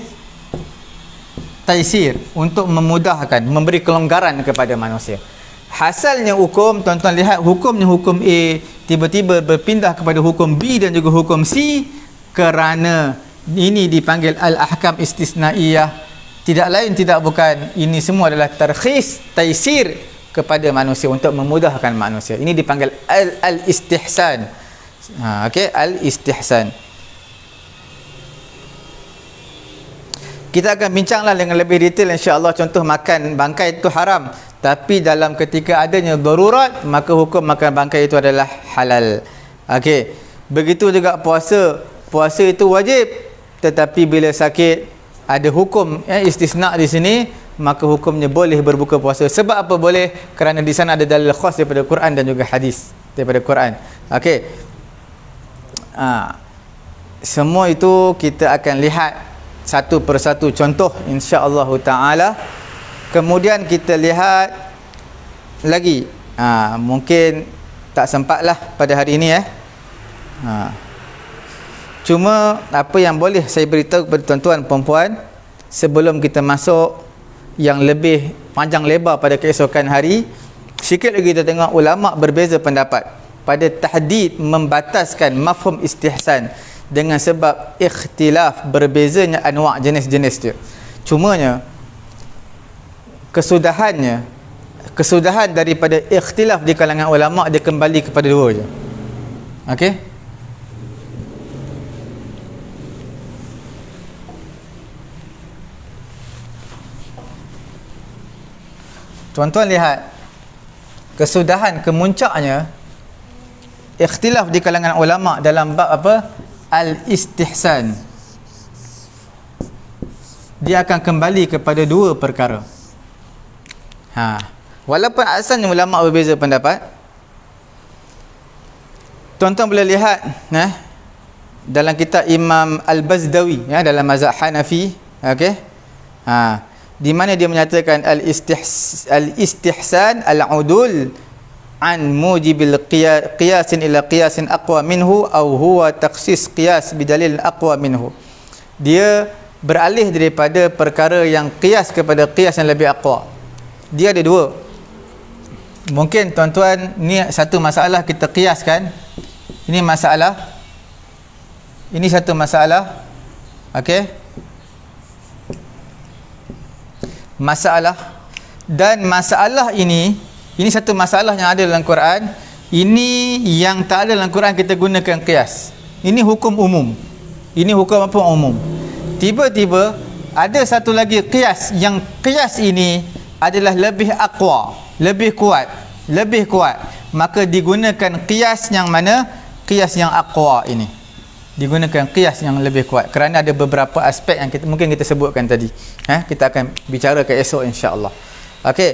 Taisir, untuk memudahkan, memberi kelonggaran kepada manusia. Hasilnya hukum, tuan-tuan lihat, hukumnya hukum A tiba-tiba berpindah kepada hukum B dan juga hukum C, kerana ini dipanggil al-ahkam istisnaiyah. Tidak lain tidak bukan, ini semua adalah tarkhis, taisir kepada manusia, untuk memudahkan manusia. Ini dipanggil al-istihsan. Okey, al-istihsan. Kita akan bincanglah dengan lebih detail insya-Allah. Contoh makan bangkai itu haram, tapi dalam ketika adanya darurat, maka hukum makan bangkai itu adalah halal. Okey. Begitu juga puasa. Puasa itu wajib, tetapi bila sakit ada hukum istisna di sini, maka hukumnya boleh berbuka puasa. Sebab apa boleh? Kerana di sana ada dalil khas daripada Quran dan juga hadis daripada Quran. Okey. Semua itu kita akan lihat satu persatu contoh insya-Allah taala. Kemudian kita lihat lagi, mungkin tak sempatlah pada hari ini Cuma apa yang boleh saya beritahu kepada tuan-tuan puan-puan sebelum kita masuk yang lebih panjang lebar pada keesokan hari. Sikit lagi kita tengok ulama berbeza pendapat pada tahdid membataskan mafhum istihsan dengan sebab ikhtilaf berbezanya anwa' jenis-jenis dia. Cumanya kesudahan daripada ikhtilaf di kalangan ulama dia kembali kepada dua je. Okey? Tuan-tuan lihat kesudahan kemuncaknya ikhtilaf di kalangan ulama dalam bab apa? Al-istihsan. Dia akan kembali kepada dua perkara. Walaupun asalnya ulama berbeza pendapat, tuan-tuan boleh lihat dalam kitab Imam Al-Bazdawi dalam mazhab Hanafi, okey. Di mana dia menyatakan al-istihsan al-udul an mujibil qiyasin ila qiyasin aqwa minhu aw huwa takhsis qiyas bidalil aqwa minhu. Dia beralih daripada perkara yang qiyas kepada qiyas yang lebih aqwa. Dia ada dua. Mungkin tuan-tuan ni satu masalah kita qiyaskan. Ini masalah. Ini satu masalah. Okey. Masalah, dan masalah ini satu masalah yang ada dalam Quran, ini yang tak ada dalam Quran kita gunakan qiyas. Ini hukum umum. Ini hukum apa umum. Tiba-tiba ada satu lagi qiyas, yang qiyas ini adalah lebih aqwa, lebih kuat, maka digunakan qiyas yang mana? Qiyas yang aqwa ini digunakan qiyas yang lebih kuat, kerana ada beberapa aspek yang mungkin kita sebutkan tadi. Kita akan bicara ke esok insya-Allah. Okey.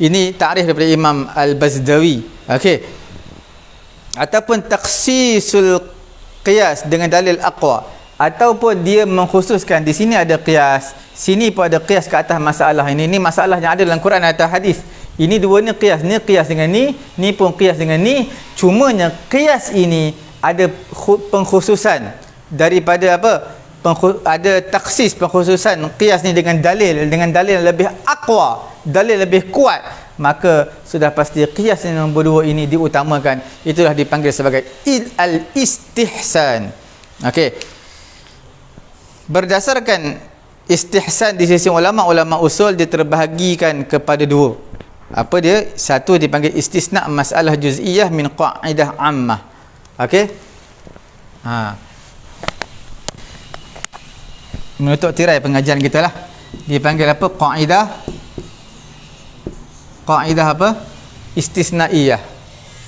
Ini takrif daripada Imam Al-Bazdawi. Okey. Ataupun takhsisul qiyas dengan dalil aqwa, ataupun dia mengkhususkan di sini ada qiyas, sini pun ada qiyas ke atas masalah ini. Ini masalah yang ada dalam Quran atau hadis. Ini dua ni qiyas, ni qiyas dengan ni pun qiyas dengan ni. Cumanya qiyas ini ada pengkhususan daripada apa? Ada taksis pengkhususan qiyas ni dengan dalil yang lebih aqwa, dalil lebih kuat, maka sudah pasti qiyas yang nombor dua ini diutamakan. Itulah dipanggil sebagai al-istihsan. Okey. Berdasarkan istihsan di sisi ulama usul dia terbahagikan kepada dua. Apa dia? Satu dipanggil istisna masalah juz'iyah min qa'idah ammah. Okey. Menutup tirai pengajian kita lah. Dipanggil apa? Qa'idah apa? Istisnaiyah.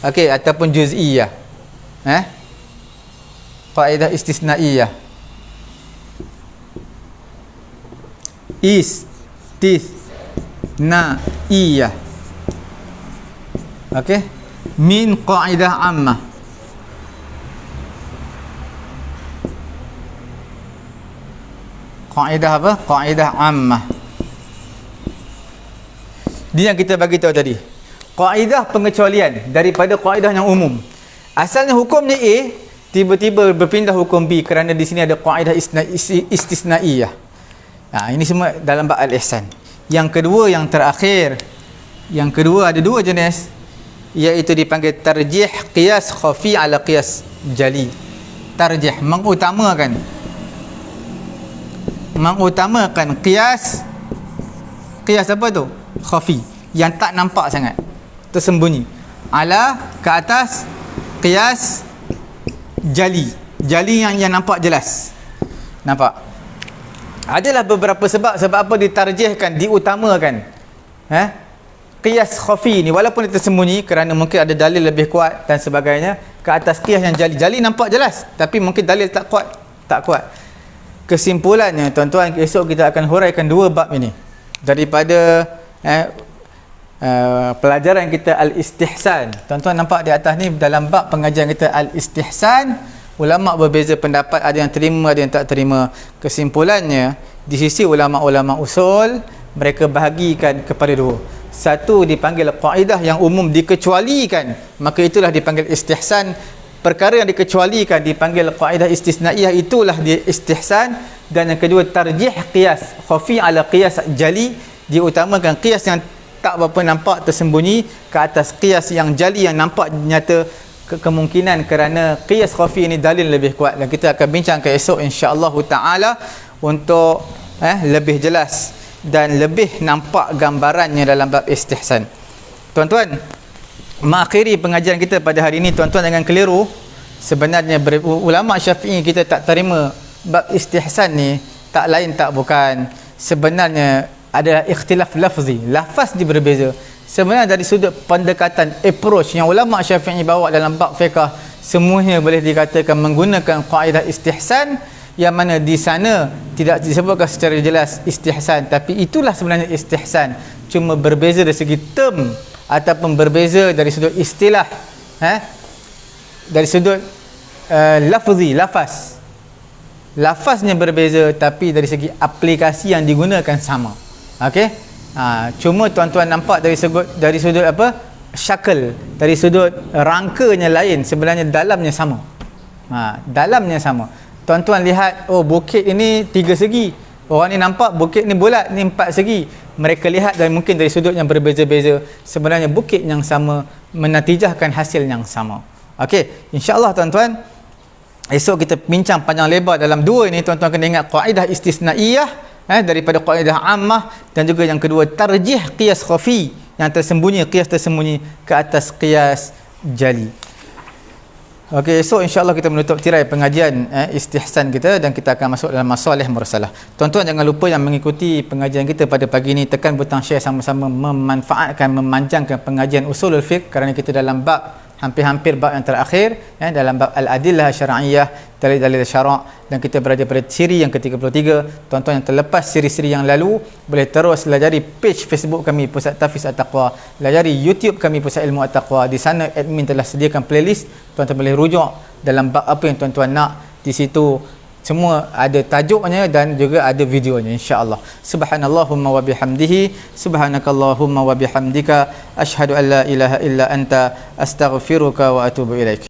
Okey, ataupun juz'iyah. Qa'idah istisnaiyah. Istisnaiyah. Okey. Min qa'idah ammah. Qa'idah apa? Qa'idah ammah. Dia yang kita bagi tahu tadi. Qa'idah pengecualian daripada qa'idah yang umum. Asalnya hukumnya A, tiba-tiba berpindah hukum B kerana di sini ada qa'idah istisnaiyah. Ini semua dalam bab al-ihsan. Yang kedua, yang terakhir. Yang kedua ada dua jenis, iaitu dipanggil tarjih qiyas khafi ala qiyas jali. Tarjih, mengutamakan qiyas apa tu? Khafi, yang tak nampak sangat, tersembunyi, ala ke atas qiyas jali yang nampak jelas. Nampak? Adalah beberapa sebab apa ditarjihkan, diutamakan qiyas khafi ni, walaupun dia tersembunyi kerana mungkin ada dalil lebih kuat dan sebagainya, ke atas qiyas yang jali nampak jelas tapi mungkin dalil tak kuat. Kesimpulannya tuan-tuan, esok kita akan huraikan dua bab ini daripada pelajaran kita al-istihsan. Tuan-tuan nampak di atas ni, dalam bab pengajian kita al-istihsan, ulama berbeza pendapat, ada yang terima, ada yang tak terima. Kesimpulannya, di sisi ulama-ulama usul, mereka bahagikan kepada dua. Satu dipanggil qaidah yang umum dikecualikan, maka itulah dipanggil istihsan. perkara yang dikecualikan dipanggil kaedah istisnaiyah, itulah dia istihsan. Dan yang kedua, tarjih qiyas khafi ala qiyas jali, diutamakan qiyas yang tak berapa nampak tersembunyi ke atas qiyas yang jali yang nampak nyata kemungkinan, kerana qiyas khafi ini dalil lebih kuat, dan kita akan bincangkan esok insya-Allah taala untuk lebih jelas dan lebih nampak gambarannya dalam bab istihsan. Tuan-tuan, mengakhiri pengajian kita pada hari ini, tuan-tuan jangan keliru. Sebenarnya ulama Syafi'i kita tak terima bab istihsan ni tak lain tak bukan, sebenarnya adalah ikhtilaf lafzi, lafaz dia berbeza. Sebenarnya dari sudut pendekatan, approach yang ulama Syafi'i bawa dalam bab fiqh, semuanya boleh dikatakan menggunakan kaedah istihsan, yang mana di sana tidak disebutkan secara jelas istihsan, tapi itulah sebenarnya istihsan, cuma berbeza dari segi term ataupun berbeza dari sudut istilah, dari sudut lafzi, lafaznya berbeza, tapi dari segi aplikasi yang digunakan sama. Okey, cuma tuan-tuan nampak dari sudut apa, syakal, dari sudut rangkanya lain, sebenarnya dalamnya sama. Dalamnya sama. Tuan-tuan lihat, oh bukit ini 3 segi, orang ni nampak bukit ni bulat, ni 4 segi. Mereka lihat dan mungkin dari sudut yang berbeza-beza, sebenarnya bukit yang sama menatijahkan hasil yang sama. Okey, insya-Allah tuan-tuan, esok kita bincang panjang lebar dalam dua ini. Tuan-tuan kena ingat kaedah istisnaiyah daripada kaedah ammah, dan juga yang kedua tarjih qiyas khafi yang tersembunyi, qiyas tersembunyi ke atas qiyas jali. Okey, esok insya-Allah kita menutup tirai pengajian istihsan kita, dan kita akan masuk dalam masalih mursalah. Tuan-tuan jangan lupa yang mengikuti pengajian kita pada pagi ini, tekan butang share, sama-sama memanfaatkan, memanjangkan pengajian usulul fiqh, kerana kita dalam bab hampir-hampir bab yang terakhir dalam bab al-adillah syar'iyyah, dalil-dalil syara', dan kita berada pada siri yang ke-33. Tuan-tuan yang terlepas siri-siri yang lalu boleh terus lajari page Facebook kami Pusat Tahfiz At-Taqwa, lajari YouTube kami Pusat Ilmu At-Taqwa. Di sana admin telah sediakan playlist, tuan-tuan boleh rujuk dalam bab apa yang tuan-tuan nak. Di situ semua ada tajuknya dan juga ada videonya, insya-Allah. Subhanallahumma wa bihamdihi, subhanakallahumma wa bihamdika, asyhadu an la ilaha illa anta, astaghfiruka wa atubu ilaik.